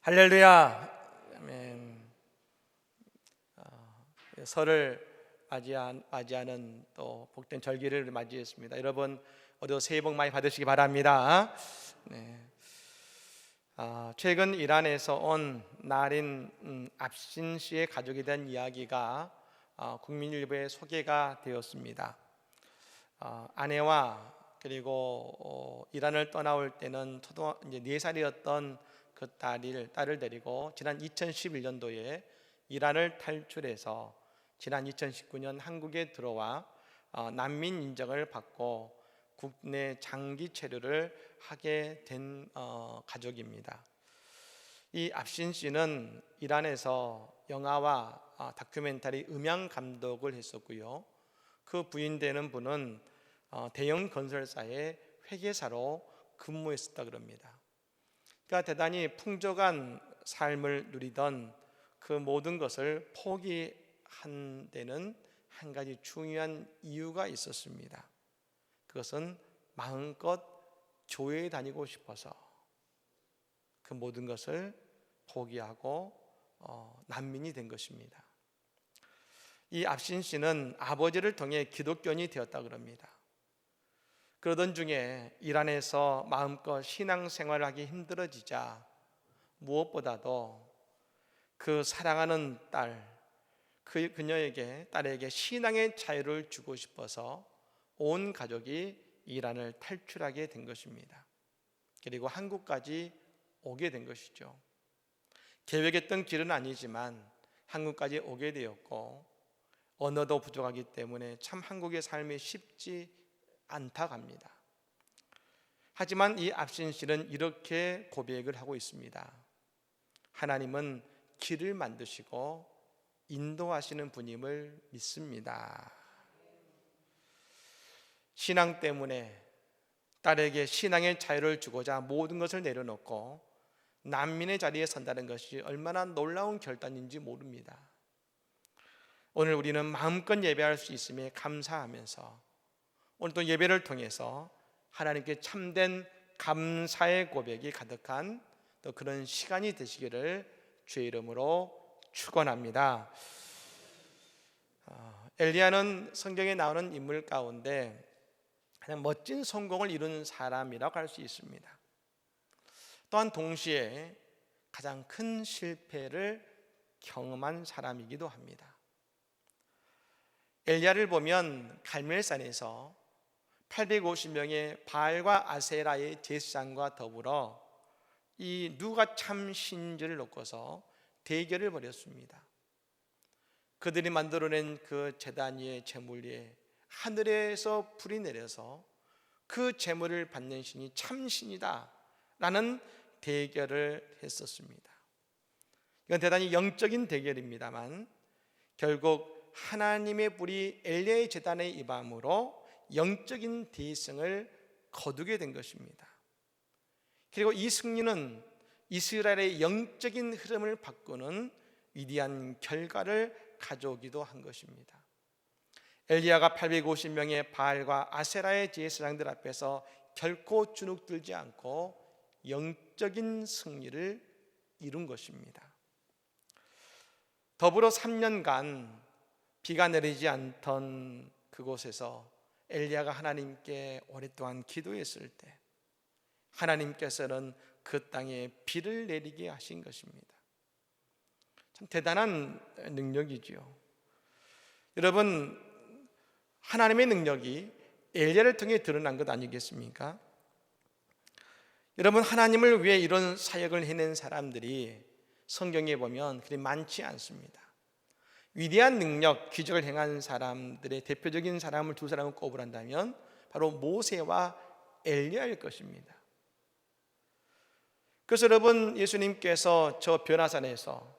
할렐루야. 아멘. 설을 맞이하는 또 복된 절기를 맞이했습니다. 여러분 모두 새해 복 많이 받으시기 바랍니다. 네. 최근 이란에서 온 나린 압신 씨의 가족에 대한 이야기가 국민일보에 소개가 되었습니다. 아내와 그리고 이란을 떠나올 때는 이제 4살이었던 그 딸을 데리고 지난 2011년도에 이란을 탈출해서 지난 2019년 한국에 들어와 난민 인정을 받고 국내 장기 체류를 하게 된 가족입니다. 이 압신 씨는 이란에서 영화와 다큐멘터리 음향 감독을 했었고요. 그 부인 되는 분은 대형 건설사의 회계사로 근무했었다 그럽니다. 그러니까 대단히 풍족한 삶을 누리던 그 모든 것을 포기한 데는 한 가지 중요한 이유가 있었습니다. 그것은 마음껏 교회에 다니고 싶어서 그 모든 것을 포기하고 난민이 된 것입니다. 이 압신 씨는 아버지를 통해 기독교인이 되었다 그럽니다. 그러던 중에 이란에서 마음껏 신앙생활을 하기 힘들어지자 무엇보다도 그 사랑하는 딸에게 신앙의 자유를 주고 싶어서 온 가족이 이란을 탈출하게 된 것입니다. 그리고 한국까지 오게 된 것이죠. 계획했던 길은 아니지만 한국까지 오게 되었고 언어도 부족하기 때문에 참 한국의 삶이 쉽지 않다고 합니다. 하지만 이 압신 씨는 이렇게 고백을 하고 있습니다. 하나님은 길을 만드시고 인도하시는 분임을 믿습니다. 신앙 때문에 딸에게 신앙의 자유를 주고자 모든 것을 내려놓고 난민의 자리에 선다는 것이 얼마나 놀라운 결단인지 모릅니다. 오늘 우리는 마음껏 예배할 수 있음에 감사하면서 오늘 또 예배를 통해서 하나님께 참된 감사의 고백이 가득한 또 그런 시간이 되시기를 주의 이름으로 축원합니다. 엘리야는 성경에 나오는 인물 가운데 가장 멋진 성공을 이룬 사람이라고 할 수 있습니다. 또한 동시에 가장 큰 실패를 경험한 사람이기도 합니다. 엘리야를 보면 갈멜산에서 850명의 바알과 아세라의 제사장과 더불어 이 누가 참 신인지를 놓고서 대결을 벌였습니다. 그들이 만들어낸 그 제단 위에 제물 위에 하늘에서 불이 내려서 그 제물을 받는 신이 참 신이다 라는 대결을 했었습니다. 이건 대단히 영적인 대결입니다만 결국 하나님의 불이 엘리야의 제단에 임함으로 영적인 대승을 거두게 된 것입니다. 그리고 이 승리는 이스라엘의 영적인 흐름을 바꾸는 위대한 결과를 가져오기도 한 것입니다. 엘리야가 850명의 바알과 아세라의 제사장들 앞에서 결코 주눅들지 않고 영적인 승리를 이룬 것입니다. 더불어 3년간 비가 내리지 않던 그곳에서 엘리야가 하나님께 오랫동안 기도했을 때 하나님께서는 그 땅에 비를 내리게 하신 것입니다. 참 대단한 능력이지요. 여러분, 하나님의 능력이 엘리야를 통해 드러난 것 아니겠습니까? 여러분, 하나님을 위해 이런 사역을 해낸 사람들이 성경에 보면 그리 많지 않습니다. 위대한 능력, 기적을 행한 사람들의 대표적인 사람을 두 사람을 꼽으란다면 바로 모세와 엘리야일 것입니다. 그래서 여러분, 예수님께서 저 변화산에서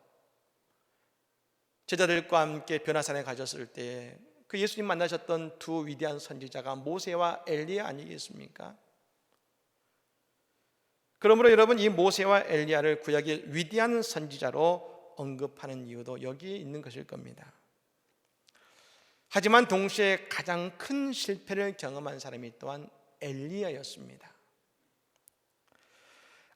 제자들과 함께 변화산에 가셨을 때 그 예수님 만나셨던 두 위대한 선지자가 모세와 엘리야 아니겠습니까? 그러므로 여러분, 이 모세와 엘리야를 구약의 위대한 선지자로 언급하는 이유도 여기에 있는 것일 겁니다. 하지만 동시에 가장 큰 실패를 경험한 사람이 또한 엘리야였습니다.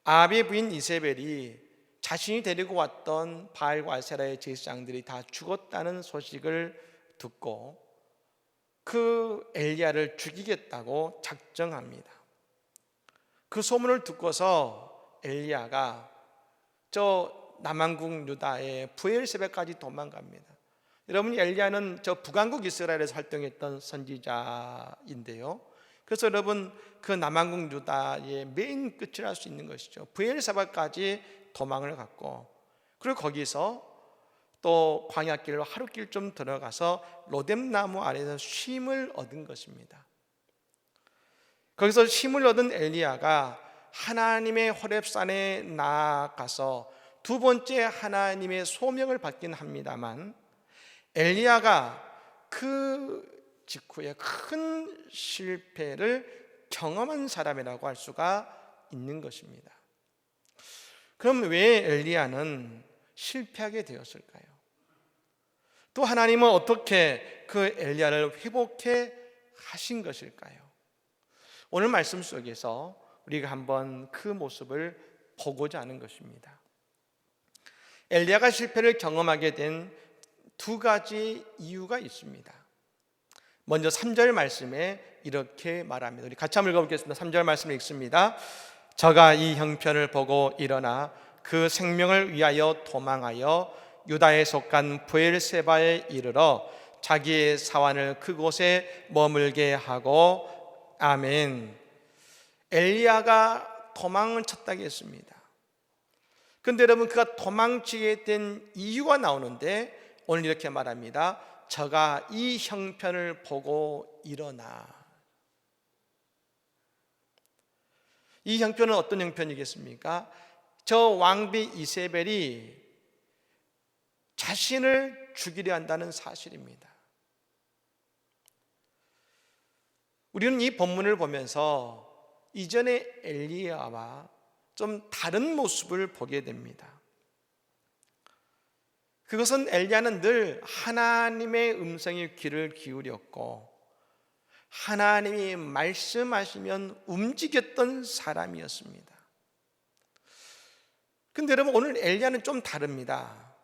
아합의 부인 이세벨이 자신이 데리고 왔던 바알과 아세라의 제사장들이 다 죽었다는 소식을 듣고 그 엘리야를 죽이겠다고 작정합니다. 그 소문을 듣고서 엘리야가 저 남한국 유다의 브엘세바까지 도망갑니다. 여러분, 엘리야는 저 북왕국 이스라엘에서 활동했던 선지자인데요. 그래서 여러분, 그 남한국 유다의 메인 끝을 알 수 있는 것이죠. 브엘세바까지 도망을 갔고, 그리고 거기서 또 광야길로 하루길 좀 들어가서 로뎀나무 아래에서 쉼을 얻은 것입니다. 거기서 쉼을 얻은 엘리야가 하나님의 호렙산에 나아가서 두 번째 하나님의 소명을 받긴 합니다만, 엘리야가 그 직후에 큰 실패를 경험한 사람이라고 할 수가 있는 것입니다. 그럼 왜 엘리야는 실패하게 되었을까요? 또 하나님은 어떻게 그 엘리야를 회복해 하신 것일까요? 오늘 말씀 속에서 우리가 한번 그 모습을 보고자 하는 것입니다. 엘리야가 실패를 경험하게 된 두 가지 이유가 있습니다. 먼저 3절 말씀에 이렇게 말합니다. 우리 같이 한번 읽어보겠습니다. 3절 말씀을 읽습니다. 저가 이 형편을 보고 일어나 그 생명을 위하여 도망하여 유다에 속한 브엘세바에 이르러 자기의 사환을 그곳에 머물게 하고. 아멘. 엘리야가 도망을 쳤다고 했습니다. 그런데 여러분, 그가 도망치게 된 이유가 나오는데 오늘 이렇게 말합니다. 저가 이 형편을 보고 일어나. 이 형편은 어떤 형편이겠습니까? 저 왕비 이세벨이 자신을 죽이려 한다는 사실입니다. 우리는 이 본문을 보면서 이전의 엘리야와 좀 다른 모습을 보게 됩니다. 그것은 엘리야는 늘 하나님의 음성에 귀를 기울였고 하나님이 말씀하시면 움직였던 사람이었습니다. 그런데 여러분, 오늘 엘리야는 좀 다릅니다.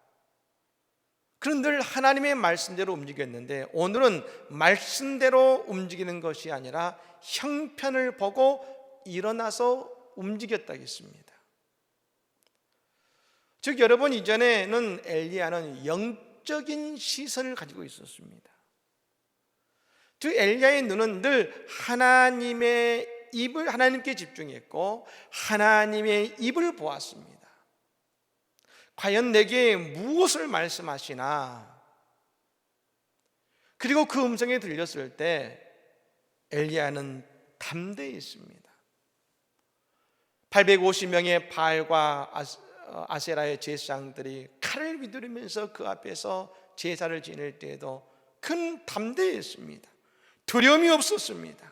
그는 늘 하나님의 말씀대로 움직였는데 오늘은 말씀대로 움직이는 것이 아니라 형편을 보고 일어나서 움직였다고 했습니다. 즉 여러분, 이전에는 엘리야는 영적인 시선을 가지고 있었습니다. 즉 엘리야의 눈은 늘 하나님께 집중했고 하나님의 입을 보았습니다. 과연 내게 무엇을 말씀하시나? 그리고 그 음성이 들렸을 때 엘리야는 담대했습니다. 850명의 바알과 아세라의 제사장들이 칼을 휘두르면서 그 앞에서 제사를 지낼 때에도 큰 담대했습니다. 두려움이 없었습니다.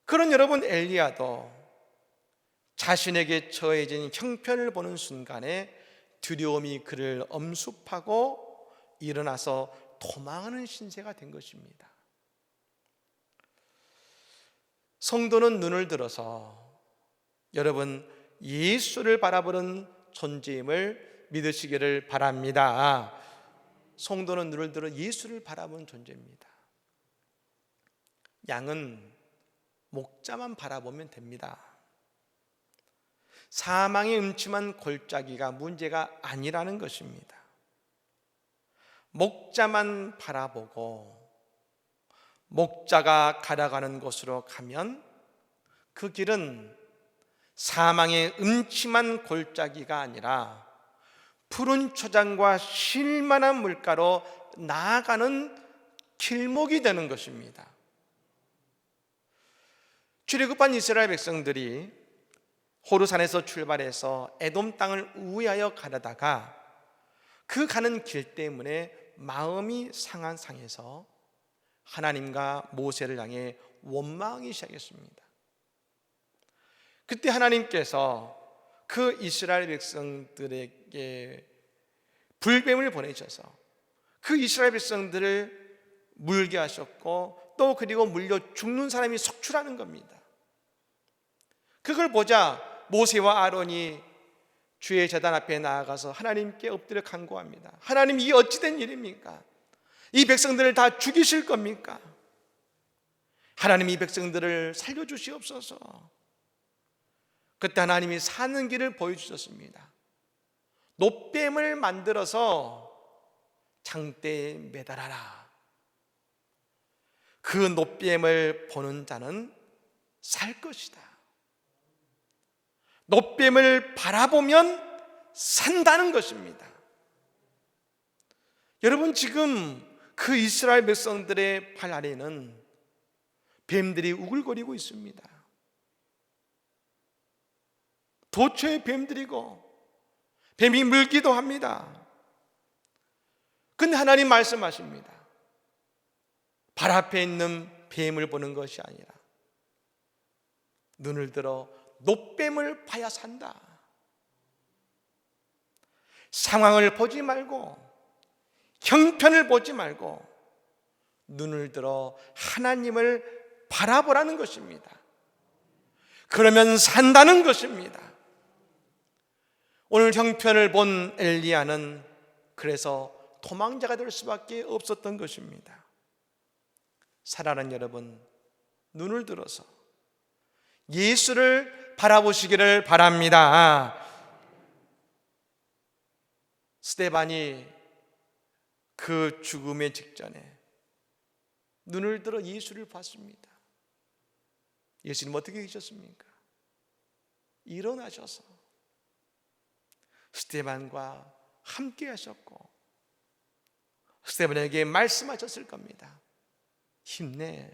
그런 여러분, 엘리야도 자신에게 처해진 형편을 보는 순간에 두려움이 그를 엄습하고 일어나서 도망하는 신세가 된 것입니다. 성도는 눈을 들어서 여러분, 예수를 바라보는 존재임을 믿으시기를 바랍니다. 성도는 눈을 들어 예수를 바라보는 존재입니다. 양은 목자만 바라보면 됩니다. 사망의 음침한 골짜기가 문제가 아니라는 것입니다. 목자만 바라보고 목자가 가려가는 곳으로 가면 그 길은 사망의 음침한 골짜기가 아니라 푸른 초장과 쉴만한 물가로 나아가는 길목이 되는 것입니다. 출애굽한 이스라엘 백성들이 호르산에서 출발해서 에돔 땅을 우회하여 가려다가 그 가는 길 때문에 마음이 상해서 하나님과 모세를 향해 원망하기 시작했습니다. 그때 하나님께서 그 이스라엘 백성들에게 불뱀을 보내셔서 그 이스라엘 백성들을 물게 하셨고 또 그리고 물려 죽는 사람이 속출하는 겁니다. 그걸 보자 모세와 아론이 주의 제단 앞에 나아가서 하나님께 엎드려 간구합니다. 하나님, 이 어찌된 일입니까? 이 백성들을 다 죽이실 겁니까? 하나님, 이 백성들을 살려주시옵소서. 그때 하나님이 사는 길을 보여주셨습니다. 놋뱀을 만들어서 장대에 매달아라. 그 놋뱀을 보는 자는 살 것이다. 놋뱀을 바라보면 산다는 것입니다. 여러분, 지금 그 이스라엘 백성들의 발 아래는 뱀들이 우글거리고 있습니다. 도처에 뱀들이고 뱀이 물기도 합니다. 근데 하나님 말씀하십니다. 발 앞에 있는 뱀을 보는 것이 아니라 눈을 들어 놋뱀을 봐야 산다. 상황을 보지 말고 형편을 보지 말고 눈을 들어 하나님을 바라보라는 것입니다. 그러면 산다는 것입니다. 오늘 형편을 본 엘리야는 그래서 도망자가 될 수밖에 없었던 것입니다. 사랑하는 여러분, 눈을 들어서 예수를 바라보시기를 바랍니다. 스데반이 그 죽음의 직전에 눈을 들어 예수를 봤습니다. 예수님 어떻게 계셨습니까? 일어나셔서 스데반과 함께 하셨고 스데반에게 말씀하셨을 겁니다. 힘내,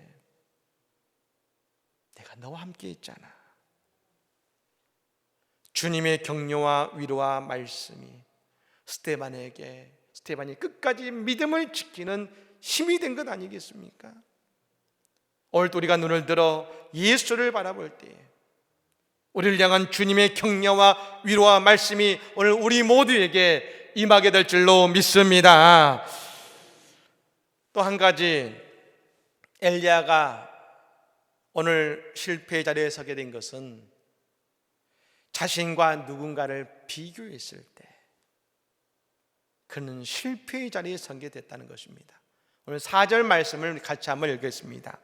내가 너와 함께 있잖아. 주님의 격려와 위로와 말씀이 스데반이 끝까지 믿음을 지키는 힘이 된 것 아니겠습니까? 오늘도 우리가 눈을 들어 예수를 바라볼 때에 우리를 향한 주님의 격려와 위로와 말씀이 오늘 우리 모두에게 임하게 될 줄로 믿습니다. 또 한 가지, 엘리야가 오늘 실패의 자리에 서게 된 것은 자신과 누군가를 비교했을 때 그는 실패의 자리에 서게 됐다는 것입니다. 오늘 4절 말씀을 같이 한번 읽겠습니다.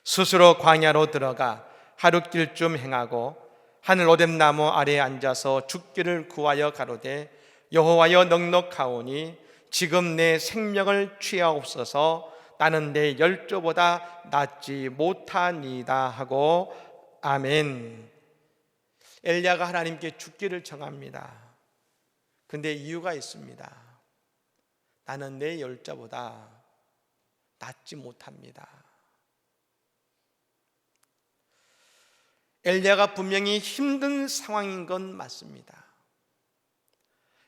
스스로 광야로 들어가 하룻길쯤 행하고 하늘 오뎨나무 아래에 앉아서 죽기를 구하여 가로되 여호와여 넉넉하오니 지금 내 생명을 취하옵소서. 나는 내 열조보다 낫지 못하니이다 하고 아멘. 엘리야가 하나님께 죽기를 청합니다. 근데 이유가 있습니다. 나는 내 열자보다 낫지 못합니다. 엘리야가 분명히 힘든 상황인 건 맞습니다.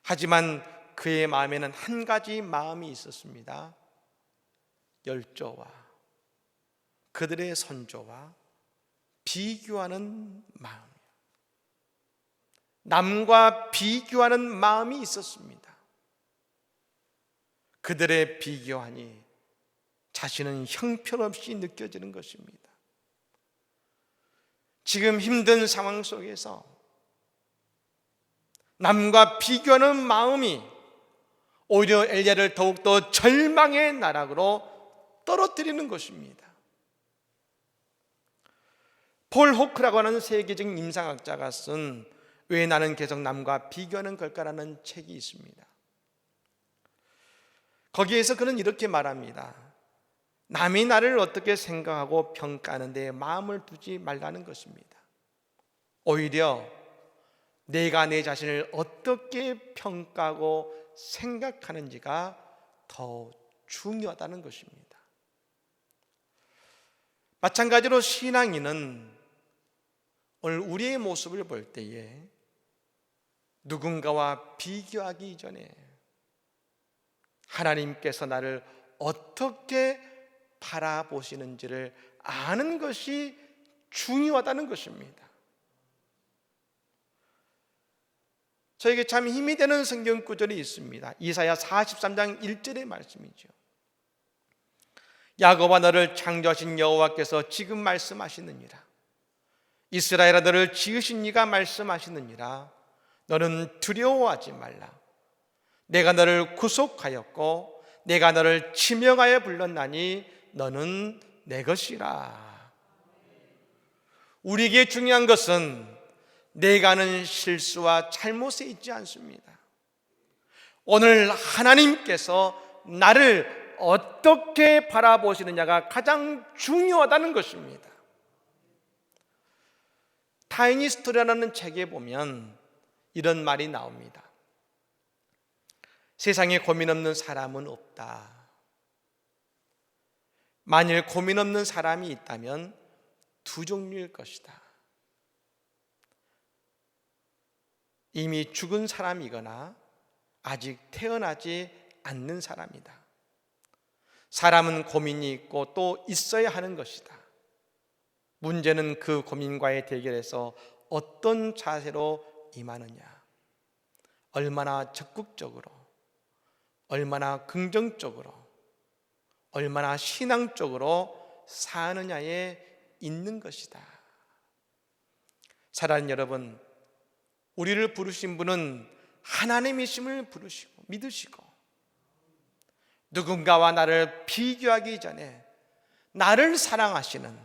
하지만 그의 마음에는 한 가지 마음이 있었습니다. 열조와 그들의 선조와 비교하는 마음, 남과 비교하는 마음이 있었습니다. 그들의 비교하니 자신은 형편없이 느껴지는 것입니다. 지금 힘든 상황 속에서 남과 비교하는 마음이 오히려 엘리야를 더욱더 절망의 나락으로 떨어뜨리는 것입니다. 폴 호크라고 하는 세계적인 임상학자가 쓴 왜 나는 계속 남과 비교하는 걸까라는 책이 있습니다. 거기에서 그는 이렇게 말합니다. 남이 나를 어떻게 생각하고 평가하는 데 마음을 두지 말라는 것입니다. 오히려 내가 내 자신을 어떻게 평가하고 생각하는지가 더 중요하다는 것입니다. 마찬가지로 신앙인은 오늘 우리의 모습을 볼 때에 누군가와 비교하기 이전에 하나님께서 나를 어떻게 바라보시는지를 아는 것이 중요하다는 것입니다. 저에게 참 힘이 되는 성경 구절이 있습니다. 이사야 43장 1절의 말씀이죠. 야곱아, 너를 창조하신 여호와께서 지금 말씀하시느니라. 이스라엘아, 너를 지으신 이가 말씀하시느니라. 너는 두려워하지 말라. 내가 너를 구속하였고 내가 너를 지명하여 불렀나니 너는 내 것이라. 우리에게 중요한 것은 내가 하는 실수와 잘못에 있지 않습니다. 오늘 하나님께서 나를 어떻게 바라보시느냐가 가장 중요하다는 것입니다. 타이니 스토리라는 책에 보면 이런 말이 나옵니다. 세상에 고민 없는 사람은 없다. 만일 고민 없는 사람이 있다면 두 종류일 것이다. 이미 죽은 사람이거나 아직 태어나지 않는 사람이다. 사람은 고민이 있고 또 있어야 하는 것이다. 문제는 그 고민과의 대결에서 어떤 자세로 임하느냐, 얼마나 적극적으로, 얼마나 긍정적으로, 얼마나 신앙적으로 사느냐에 있는 것이다. 사랑하는 여러분, 우리를 부르신 분은 하나님이심을 부르시고 믿으시고, 누군가와 나를 비교하기 전에 나를 사랑하시는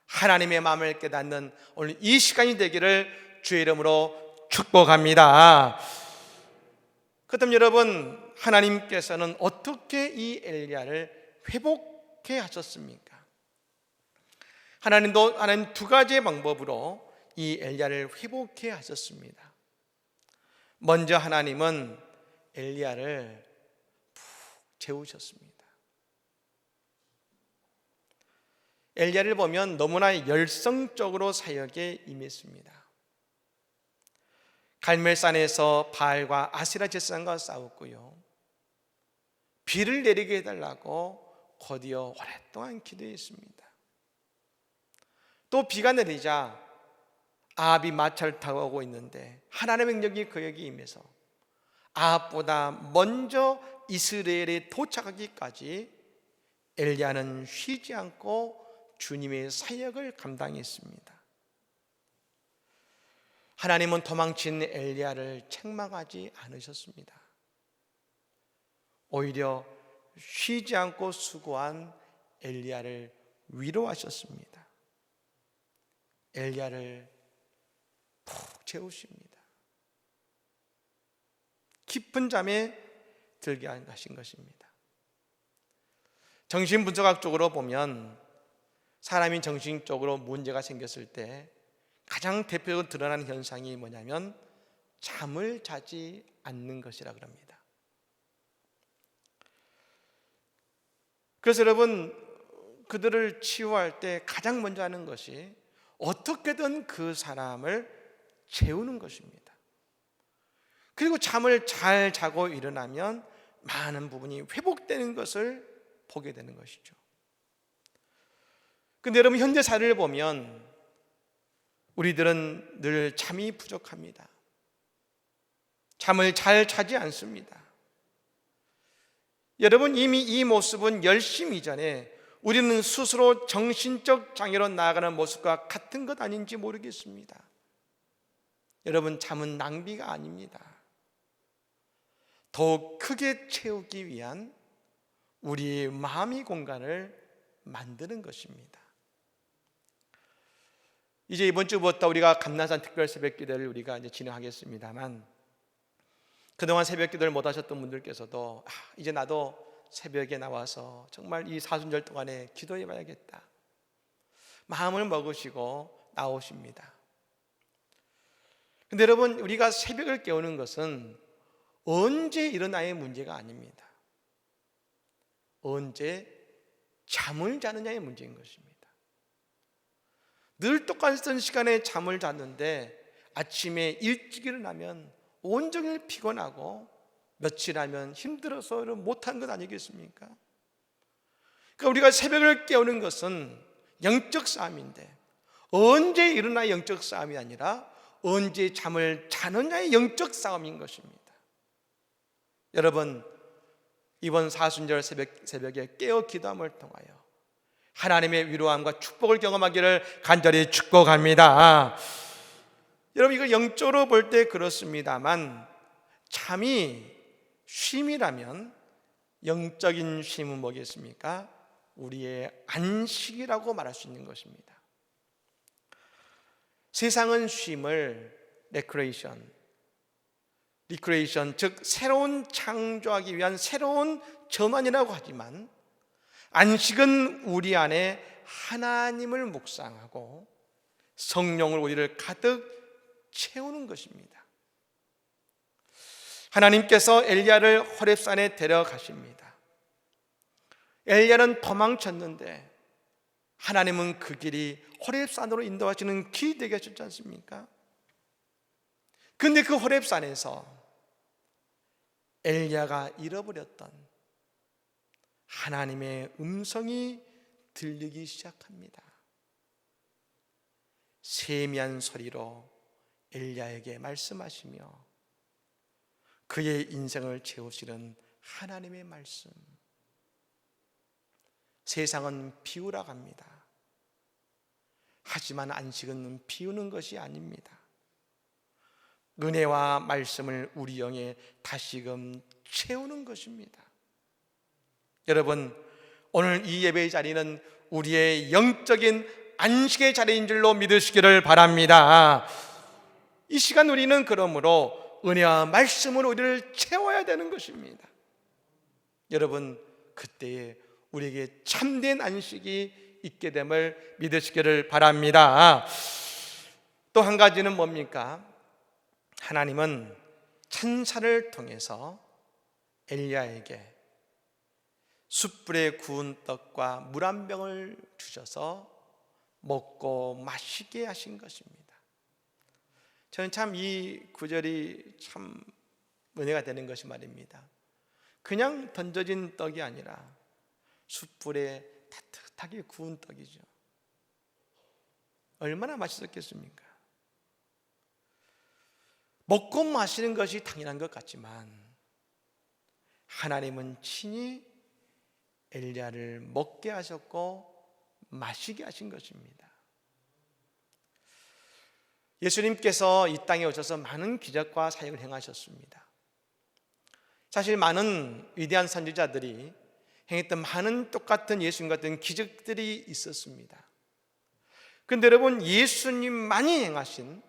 하나님의 마음을 깨닫는 오늘 이 시간이 되기를 주의 이름으로 축복합니다. 그렇다면 여러분, 하나님께서는 어떻게 이 엘리야를 회복해 하셨습니까? 하나님 두 가지의 방법으로 이 엘리야를 회복해 하셨습니다. 먼저 하나님은 엘리야를 푹 재우셨습니다. 엘리야를 보면 너무나 열성적으로 사역에 임했습니다. 갈멜산에서 바알과 아세라 제사장과 싸웠고요, 비를 내리게 해달라고 곧이어 오랫동안 기도했습니다. 또 비가 내리자 아합이 마차를 타고 오고 있는데 하나님의 능력이 그에게 임해서 아합보다 먼저 이스라엘에 도착하기까지 엘리야는 쉬지 않고 주님의 사역을 감당했습니다. 하나님은 도망친 엘리야를 책망하지 않으셨습니다. 오히려 쉬지 않고 수고한 엘리야를 위로하셨습니다. 엘리야를 푹 재우십니다. 깊은 잠에 들게 하신 것입니다. 정신분석학적으로 보면 사람이 정신적으로 문제가 생겼을 때 가장 대표적으로 드러나는 현상이 뭐냐면 잠을 자지 않는 것이라 그럽니다. 그래서 여러분, 그들을 치유할 때 가장 먼저 하는 것이 어떻게든 그 사람을 재우는 것입니다. 그리고 잠을 잘 자고 일어나면 많은 부분이 회복되는 것을 보게 되는 것이죠. 근데 여러분, 현대 사회를 보면 우리들은 늘 잠이 부족합니다. 잠을 잘 자지 않습니다. 여러분, 이미 이 모습은 열심 이전에 우리는 스스로 정신적 장애로 나아가는 모습과 같은 것 아닌지 모르겠습니다. 여러분, 잠은 낭비가 아닙니다. 더욱 크게 채우기 위한 우리의 마음의 공간을 만드는 것입니다. 이제 이번 주부터 우리가 감난산 특별 새벽기도를 우리가 이제 진행하겠습니다만, 그동안 새벽기도를 못 하셨던 분들께서도 이제 나도 새벽에 나와서 정말 이 사순절 동안에 기도해 봐야겠다 마음을 먹으시고 나오십니다. 근데 여러분, 우리가 새벽을 깨우는 것은 언제 일어나의 문제가 아닙니다. 언제 잠을 자느냐의 문제인 것입니다. 늘 똑같은 시간에 잠을 잤는데 아침에 일찍 일어나면 온종일 피곤하고 며칠 하면 힘들어서 못한 것 아니겠습니까? 그러니까 우리가 새벽을 깨우는 것은 영적 싸움인데, 언제 일어나 영적 싸움이 아니라 언제 잠을 자느냐의 영적 싸움인 것입니다. 여러분, 이번 사순절 새벽에 깨어 기도함을 통하여 하나님의 위로함과 축복을 경험하기를 간절히 축복합니다. 여러분, 이거 영적으로 볼 때 그렇습니다만 잠이 쉼이라면 영적인 쉼은 뭐겠습니까? 우리의 안식이라고 말할 수 있는 것입니다. 세상은 쉼을 리크레이션, 즉 새로운 창조하기 위한 새로운 전환이라고 하지만 안식은 우리 안에 하나님을 묵상하고 성령을 우리를 가득 채우는 것입니다. 하나님께서 엘리야를 호렙산에 데려가십니다. 엘리야는 도망쳤는데 하나님은 그 길이 호렙산으로 인도하시는 길이 되게 하셨지 않습니까? 그런데 그 호렙산에서 엘리야가 잃어버렸던 하나님의 음성이 들리기 시작합니다. 세미한 소리로 엘리야에게 말씀하시며 그의 인생을 채우시는 하나님의 말씀. 세상은 비우라고 합니다. 하지만 안식은 비우는 것이 아닙니다. 은혜와 말씀을 우리 영에 다시금 채우는 것입니다. 여러분, 오늘 이 예배의 자리는 우리의 영적인 안식의 자리인 줄로 믿으시기를 바랍니다. 이 시간 우리는 그러므로 은혜와 말씀으로 우리를 채워야 되는 것입니다. 여러분, 그때에 우리에게 참된 안식이 있게 됨을 믿으시기를 바랍니다. 또 한 가지는 뭡니까? 하나님은 천사를 통해서 엘리야에게 숯불에 구운 떡과 물 한 병을 주셔서 먹고 마시게 하신 것입니다. 저는 참 이 구절이 참 은혜가 되는 것이 말입니다. 그냥 던져진 떡이 아니라 숯불에 따뜻하게 구운 떡이죠. 얼마나 맛있었겠습니까? 먹고 마시는 것이 당연한 것 같지만 하나님은 친히 엘리야를 먹게 하셨고 마시게 하신 것입니다. 예수님께서 이 땅에 오셔서 많은 기적과 사역을 행하셨습니다. 사실 많은 위대한 선지자들이 행했던 많은 똑같은 예수님 같은 기적들이 있었습니다. 그런데 여러분, 예수님만이 행하신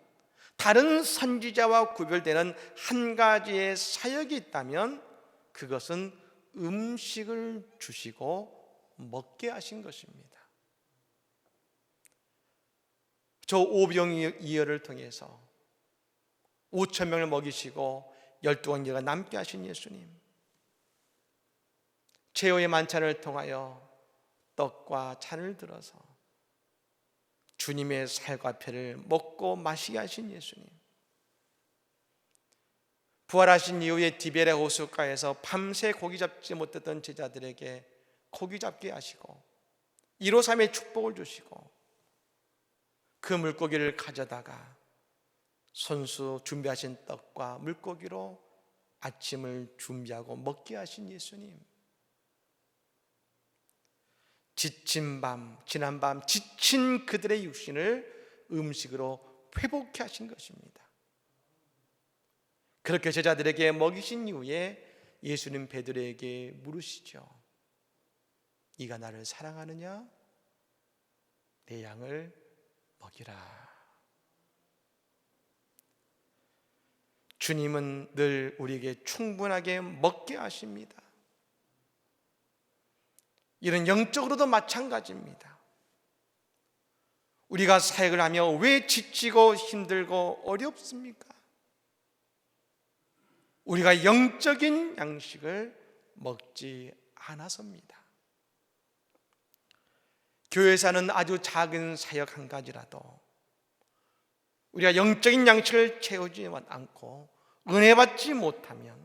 다른 선지자와 구별되는 한 가지의 사역이 있다면 그것은 음식을 주시고 먹게 하신 것입니다. 저 오병이어를 통해서 5천 명을 먹이시고 12관계가 남게 하신 예수님, 최후의 만찬을 통하여 떡과 잔을 들어서 주님의 살과 피를 먹고 마시게 하신 예수님, 부활하신 이후에 디베레 호숫가에서 밤새 고기 잡지 못했던 제자들에게 고기 잡게 하시고 153의 축복을 주시고 그 물고기를 가져다가 손수 준비하신 떡과 물고기로 아침을 준비하고 먹게 하신 예수님, 지난 밤 지친 그들의 육신을 음식으로 회복케 하신 것입니다. 그렇게 제자들에게 먹이신 이후에 예수님 베드로에게 물으시죠. 네가 나를 사랑하느냐? 내 양을 먹이라. 주님은 늘 우리에게 충분하게 먹게 하십니다. 이런 영적으로도 마찬가지입니다. 우리가 사역을 하며 왜 지치고 힘들고 어렵습니까? 우리가 영적인 양식을 먹지 않아서입니다. 교회에서는 아주 작은 사역 한 가지라도 우리가 영적인 양식을 채우지 않고 은혜 받지 못하면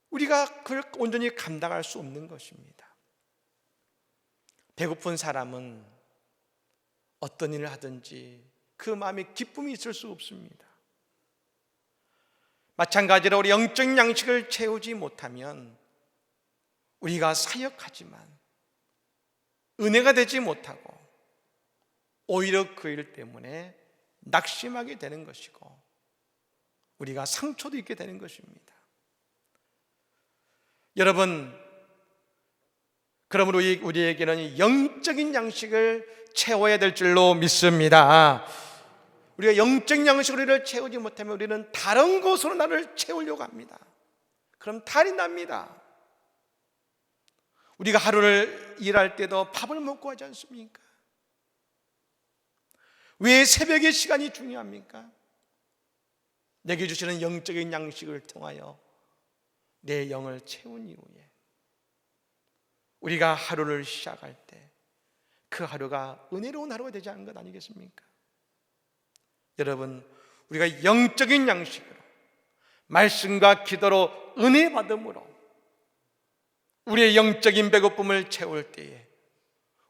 우리가 그걸 온전히 감당할 수 없는 것입니다. 배고픈 사람은 어떤 일을 하든지 그 마음에 기쁨이 있을 수 없습니다. 마찬가지로 우리 영적 양식을 채우지 못하면 우리가 사역하지만 은혜가 되지 못하고 오히려 그 일 때문에 낙심하게 되는 것이고 우리가 상처도 있게 되는 것입니다. 여러분, 그러므로 우리에게는 영적인 양식을 채워야 될 줄로 믿습니다. 우리가 영적 양식으로 채우지 못하면 우리는 다른 것으로 나를 채우려고 합니다. 그럼 탈이 납니다. 우리가 하루를 일할 때도 밥을 먹고 하지 않습니까? 왜 새벽의 시간이 중요합니까? 내게 주시는 영적인 양식을 통하여 내 영을 채운 이후에 우리가 하루를 시작할 때 그 하루가 은혜로운 하루가 되지 않은 것 아니겠습니까? 여러분, 우리가 영적인 양식으로 말씀과 기도로 은혜 받음으로 우리의 영적인 배고픔을 채울 때에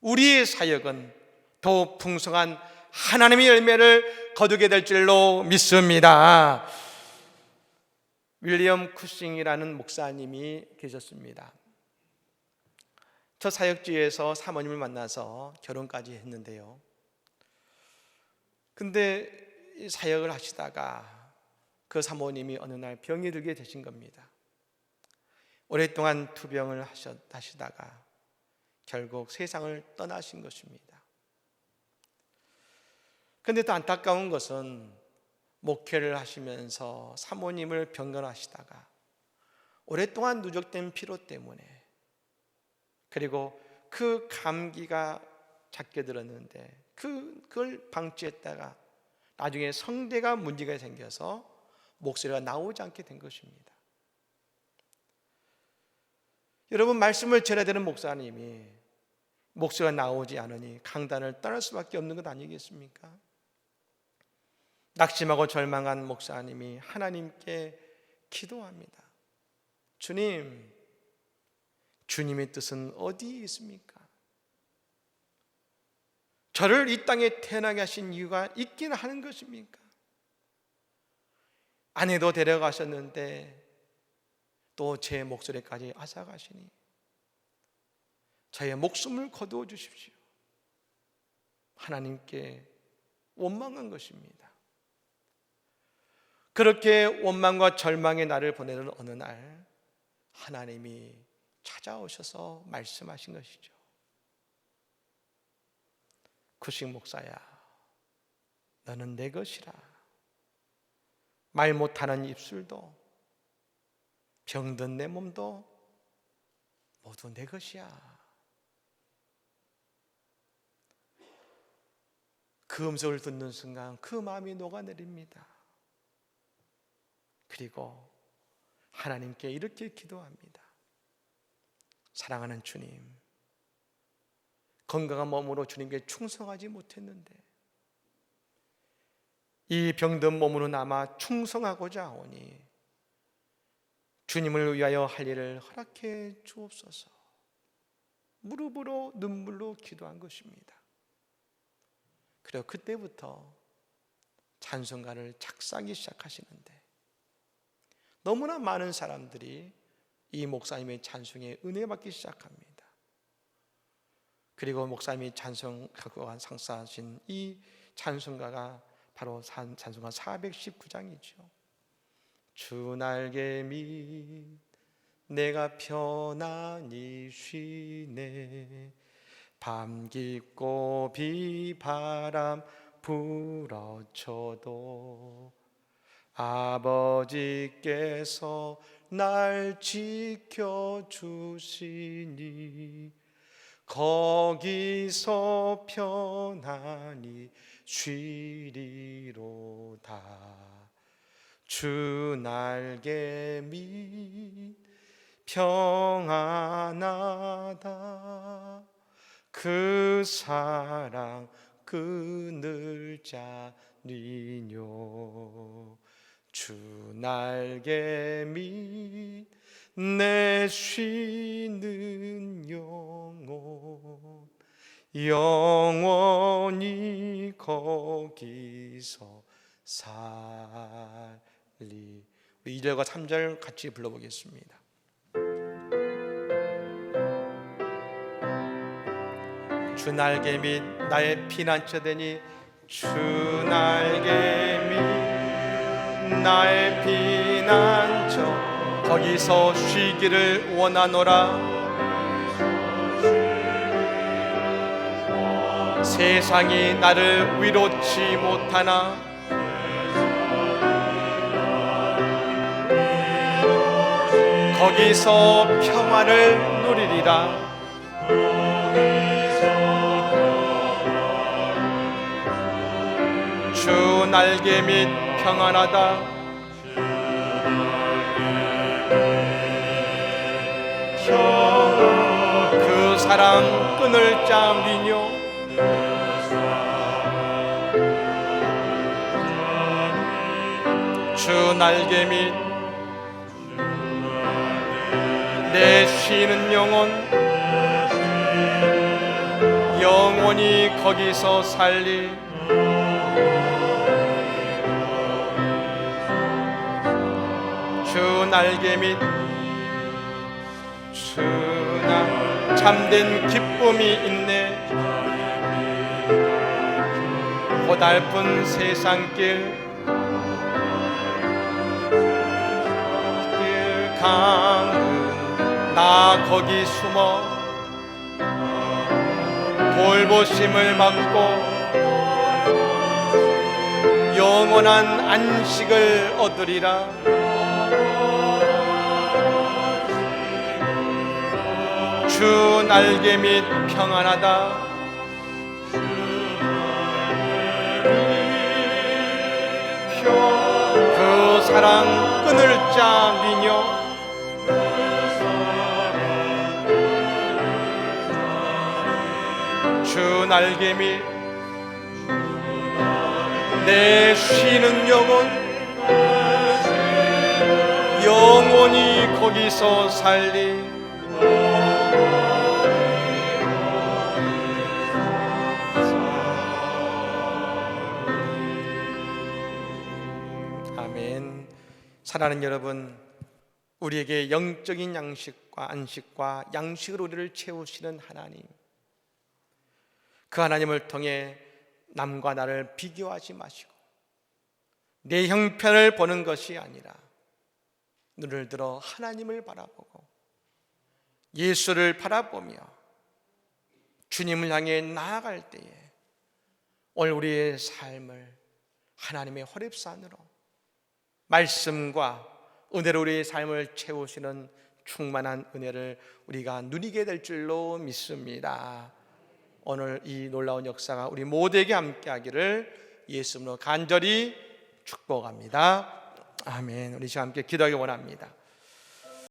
우리의 사역은 더욱 풍성한 하나님의 열매를 거두게 될 줄로 믿습니다. 윌리엄 쿠싱이라는 목사님이 계셨습니다. 저 사역지에서 사모님을 만나서 결혼까지 했는데요. 근데 사역을 하시다가 그 사모님이 어느 날 병이 들게 되신 겁니다. 오랫동안 투병을 하시다가 결국 세상을 떠나신 것입니다. 그런데 또 안타까운 것은 목회를 하시면서 사모님을 병건하시다가 오랫동안 누적된 피로 때문에 그리고 그 감기가 잦게 들었는데 그걸 방치했다가 나중에 성대가 문제가 생겨서 목소리가 나오지 않게 된 것입니다. 여러분, 말씀을 전해야 되는 목사님이 목소리가 나오지 않으니 강단을 떠날 수밖에 없는 것 아니겠습니까? 낙심하고 절망한 목사님이 하나님께 기도합니다. 주님, 주님의 뜻은 어디에 있습니까? 저를 이 땅에 태어나게 하신 이유가 있긴 하는 것입니까? 아내도 데려가셨는데 또 제 목소리까지 앗아가시니 저의 목숨을 거두어 주십시오. 하나님께 원망한 것입니다. 그렇게 원망과 절망의 날을 보내는 어느 날 하나님이 찾아오셔서 말씀하신 것이죠. 쿠싱 목사야, 너는 내 것이라. 말 못하는 입술도 병든 내 몸도 모두 내 것이야. 그 음성을 듣는 순간 그 마음이 녹아내립니다. 그리고 하나님께 이렇게 기도합니다. 사랑하는 주님, 건강한 몸으로 주님께 충성하지 못했는데 이 병든 몸으로 남아 충성하고자 하오니 주님을 위하여 할 일을 허락해 주옵소서. 무릎으로 눈물로 기도한 것입니다. 그리고 그때부터 찬송가를 작사하기 시작하시는데 너무나 많은 사람들이 이 목사님의 찬송에 은혜 받기 시작합니다. 그리고 목사님이 찬송가가 상사하신 이 찬송가가 바로 찬송가 419장이죠. 주 날개 밑 내가 편안히 쉬네. 밤 깊고 비바람 불어쳐도 아버지께서 날 지켜주시니 거기서 편안히 쉬리로다. 주 날개 밑 평안하다. 그 사랑 그늘 자리뇨. 주 날개 밑 내 쉬는 영혼 영원히 거기서 살리. 우리 2절과 3절 같이 불러보겠습니다. 주 날개 및 나의 피난처 되니 주 날개 및 나의 피난처 거기서 쉬기를 원하노라. 세상이 나를 위롭지 못하나 거기서 평화를 누리리라. 주 날개 및 평안하다. 그 사랑 끈을 짜미뇨. 주 날개 및 내 쉬는 영혼 영원히 거기서 살리. 주 날개 및 주나 참된 기쁨이 있네. 고달픈 세상길 가는 나 거기 숨어 돌보심을 받고 영원한 안식을 얻으리라. 주 날개 및 평안하다. 그 사랑 끈을 짜미뇨. 주 날개 및 내 쉬는 영혼 영원히 거기서 살리. 아멘. 사랑하는 여러분, 우리에게 영적인 양식과 안식과 양식으로 우리를 채우시는 하나님, 그 하나님을 통해 남과 나를 비교하지 마시고 내 형편을 보는 것이 아니라 눈을 들어 하나님을 바라보고 예수를 바라보며 주님을 향해 나아갈 때에 오늘 우리의 삶을 하나님의 호렙산으로 말씀과 은혜로 우리의 삶을 채우시는 충만한 은혜를 우리가 누리게 될 줄로 믿습니다. 오늘 이 놀라운 역사가 우리 모두에게 함께하기를 예수님으로 간절히 축복합니다. 아멘. 우리 시간 함께 기도하기 원합니다.